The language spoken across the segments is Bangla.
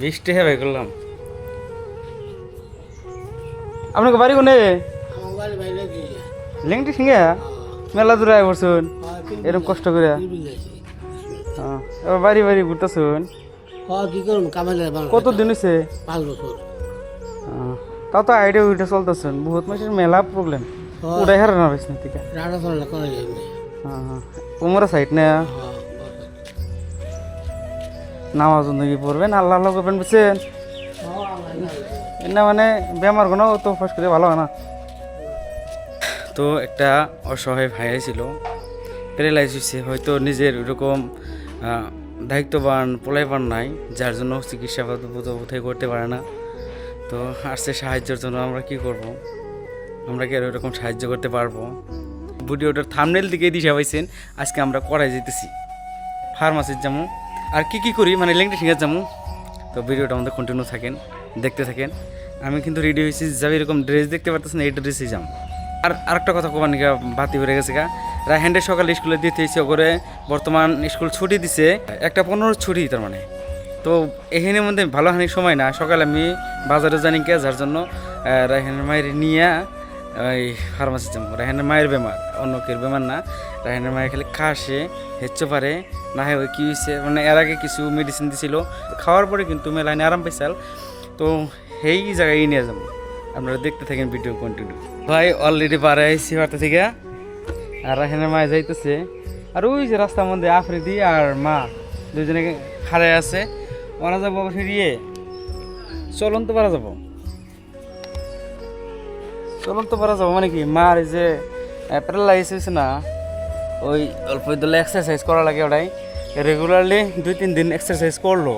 বৃষ্টি হবে করলাম। আপনাকে বাড়ি কোনে? লেংটি সিঙ্গা মেলা দূরে আয় বসুন এরকম কষ্ট করে। এবার বাড়ি বাড়ি ঘুরতেছুন কি করুন কামালে কত দিন হয়েছে? 5 বছর। তাও তো আইডিয়া উইটা চলতেছেন বহুত মাসের মেলা প্রবলেম উড়াই হারা না বেশ না থেকে রাড়া চলা করা যায়নি। কোমরা সাইড না নামাজ কি পড়বেন আল্লাহ আল্লাহ করবেন বুঝছেন না মানে বেমার কোনো তো ফার্স্ট করে ভালো হয় না। তো একটা অসহায় ভাই ছিল প্যারালাইজ হয়েছে হয়তো নিজের ওইরকম দায়িত্ববান পোলাইবান নাই যার জন্য চিকিৎসা বোধহয় করতে পারে না। তো আসছে সাহায্যের জন্য আমরা কি করব, আমরা কি আর ওইরকম সাহায্য করতে পারবো? ভিডিওটার থাম্বনেল দিকে দিশা পাইছেন আজকে আমরা করাই যেতেছি ফার্মাসির যাবো আর কি করি মানে লেংটি শিখার যাবো। তো ভিডিওটা আমাদের কন্টিনিউ থাকেন দেখতে থাকেন। আমি কিন্তু রেডি হয়েছি যাবে এরকম ড্রেস দেখতে পারতেছেন এই ড্রেসেই যাম। আর আরেকটা কথা কবার নাকি বাতি বেড়ে গেছে গা রায়হান্ডের সকালে স্কুলে দিতে এসে করে বর্তমান স্কুল ছুটি দিছে 1:15 ছুটি তার মানে। তো এখানের মধ্যে ভালো হানির সময় না সকালে আমি বাজারে জানি কে যার জন্য রায়হানের মায়ের নিয়ে ওই ফার্মাসি যাবো। রায়হানের মায়ের বেমার অন্য কেউ বেমার না, রায়হানের মায়ের খালি কাশে হেঁচো পারে না হয় ওই কী হয়েছে মানে এর আগে কিছু মেডিসিন দিছিল খাওয়ার পরে কিন্তু মেলাইনে আরাম পাইছাল। তো সেই জায়গায় নিয়ে যাবো, আপনারা দেখতে থাকেন ভিডিও কন্টিনিউ। ভাই অলরেডি পারে আইসি বার্তা থেকে আর রায়হানের মায়ে যাইতেছে আর ওই যে রাস্তার মধ্যে আফ্রিদি আর মা দুজনে খাড়ায় আছে ওরা যাবো ফিরিয়ে চলন্ত পারা যাবো মানে কি মার এই যে প্যারালাইজ হয়েছে না ওই অল্প দলে এক্সারসাইজ করা লাগে ওটাই রেগুলারলি 2-3 দিন এক্সারসাইজ করলো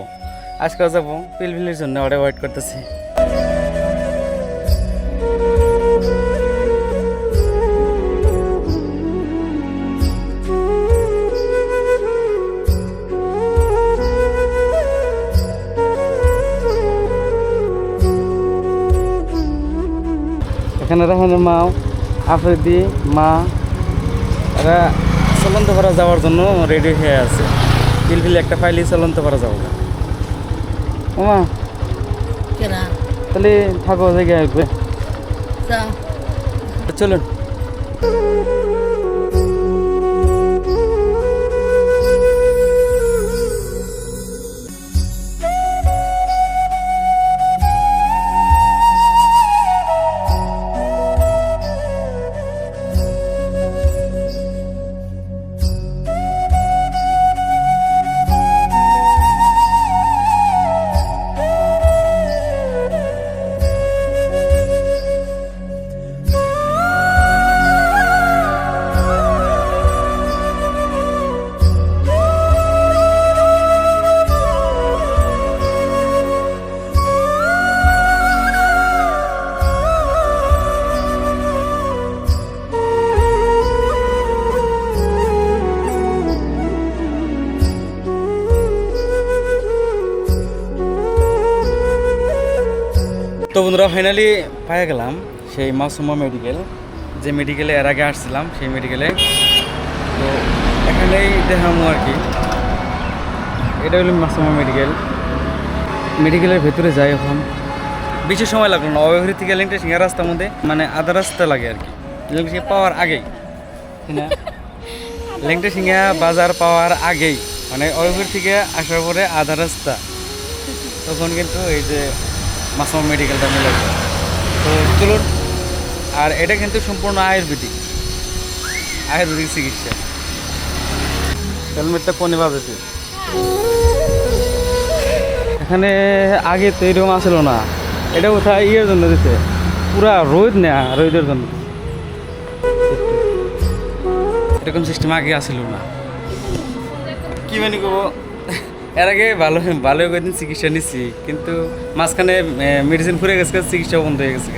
আজকাল যাবো পিলপিলের জন্য ওটাই ওয়েট করতেছি। এখানে রায়হানের মা আফ্রিদি মা এরা চলন্তপাড়া যাওয়ার জন্য রেডি হয়ে আছে। পিলপিল একটা ফাইলি চলন্তপাড়া যাবো ও মা তাহলে থাকো জায়গায় আসবে চলুন। তো বন্ধুরা ফাইনালি পাই গেলাম সেই মাসুমা মেডিকেল যে মেডিকেলে এর আগে আসছিলাম সেই মেডিকেলে। তো এখানেই দেখামো আর কি এটা হলো মাসুমা মেডিকেলের ভেতরে যাই এখন বেশি সময় লাগলো না অবহরি থেকে লেংটা সিঙ্গা রাস্তার মধ্যে মানে আধা রাস্তা লাগে আর কি লেংটা সিঙ্গা পাওয়ার আগেই না লেংটা সিঙ্গা বাজার পাওয়ার আগেই মানে অবহরি থেকে আসার পরে আধা রাস্তা তখন কিন্তু এই যে মাসুমা মেডিকেলটা মিলে। তো চলুন আর এটা কিন্তু সম্পূর্ণ আয়ুর্বেদিক চিকিৎসা। হেলমেটটা কোনে বাজেছে এখানে আগে তো এরকম আসলো না এটা কোথায় ইয়ের জন্য দিচ্ছে পুরা রোদ না রোদের জন্য এরকম সিস্টেম আগে আসিল না কি মানে করবো। এর আগে ভালো কয়েকদিন চিকিৎসা নিচ্ছি কিন্তু মাঝখানে মেডিসিন ফুরে গেছে চিকিৎসা বন্ধ হয়ে গেছে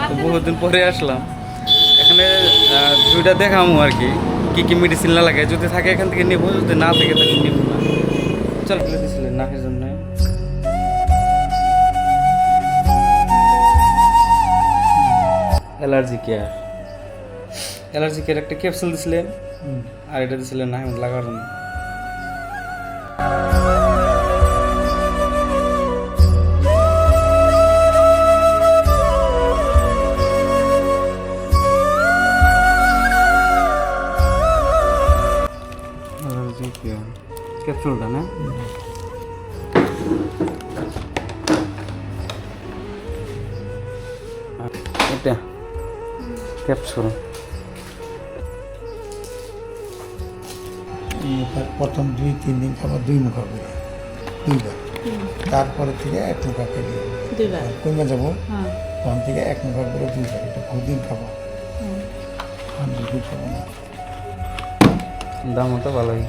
তো বহুদিন পরে আসলাম এখানে দুইটা দেখামো আর কি কি মেডিসিন না লাগে যদি থাকে এখান থেকে নেবো যদি না থাকে তাহলে নেবো না। চল ফেলে দিয়েছিলেন নাকের জন্য অ্যালার্জি কেয়ার একটা ক্যাপসুল দিছিলেন আর এটা দিছিলেন না লাগার জন্য। এটা ক্যাপসুল। প্রথম 2-3 দিন খাবার 2 মুখা করে 2বার, তারপরে থেকে 1 মুখা করে কমে যাবো, তখন থেকে 1 মুখা করে 2বার। এটা বহুদিন খাবো, বেশি খাবো না। দামও তো ভালোই।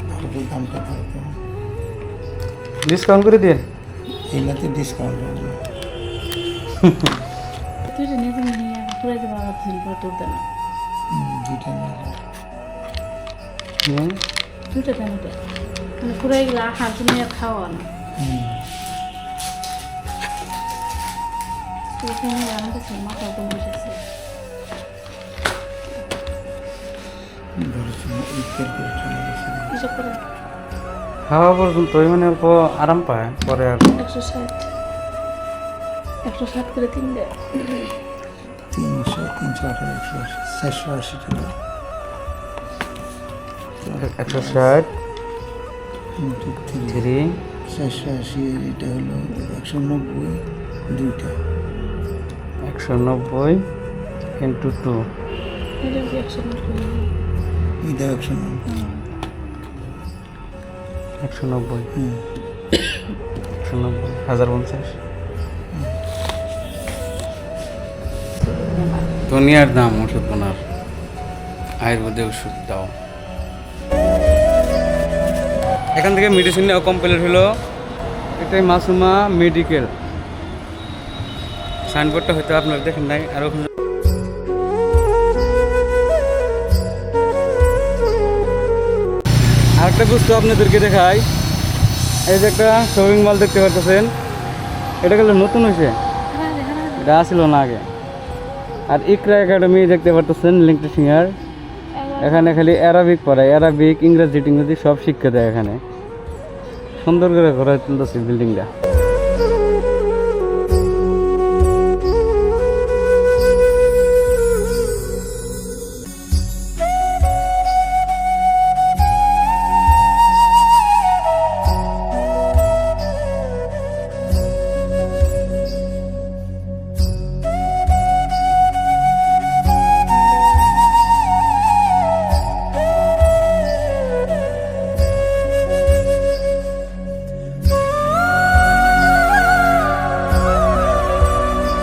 ভারতের দামটা থাকতো, ডিসকাউন্ট করে দিন। এইগুলাতে ডিসকাউন্ট হবে না। তুই নিজে নিয়ে পুরাই দেবো আমার দিন পর তোর দেনা 2টা নিয়ে দুটো দেন ওটা মানে পুরাই গেলে আহার তুমি আর খাওয়া না এখানে আমার কাছে মাথা কম বসেছে এসব করে খাওয়া পর্যন্ত ওই মানে অল্প আরাম পায়, পরে আর 160 করে 3 দেয় 300, 318, 180, 480 টাকা। 160 3 480, এটা হলো 190, 2টা 190 ইন্টু 2 এটা কি 190 এটা 190। 190 হুম 190 1050। দুনিয়ার দাম ওষুধ বানার, আয়ুর্বেদে ওষুধ দাও। এখান থেকে মেডিসিন নেওয়া কমপ্লিট হলো। এটাই মাসুমা মেডিকেল, সাইনবোর্ডটা হয়তো আপনারা দেখেন নাই। আর ওখানে আরেকটা বস্তু আপনাদেরকে দেখাই, এই যে একটা শপিং মল দেখতে পাচ্ছেন, এটা গেলে নতুন হয়েছে, এটা আসছিল না আগে। আর ইকরা একাডেমি দেখতে পাচ্ছেন লিঙ্কটা সিঙ্গার, এখানে খালি অ্যারাবিক পড়ায়, অ্যারাবিক ইংরেজি টিংরেজি সব শিক্ষা দেয় এখানে। সুন্দর করে ঘোরা তুলতেছে বিল্ডিংটা।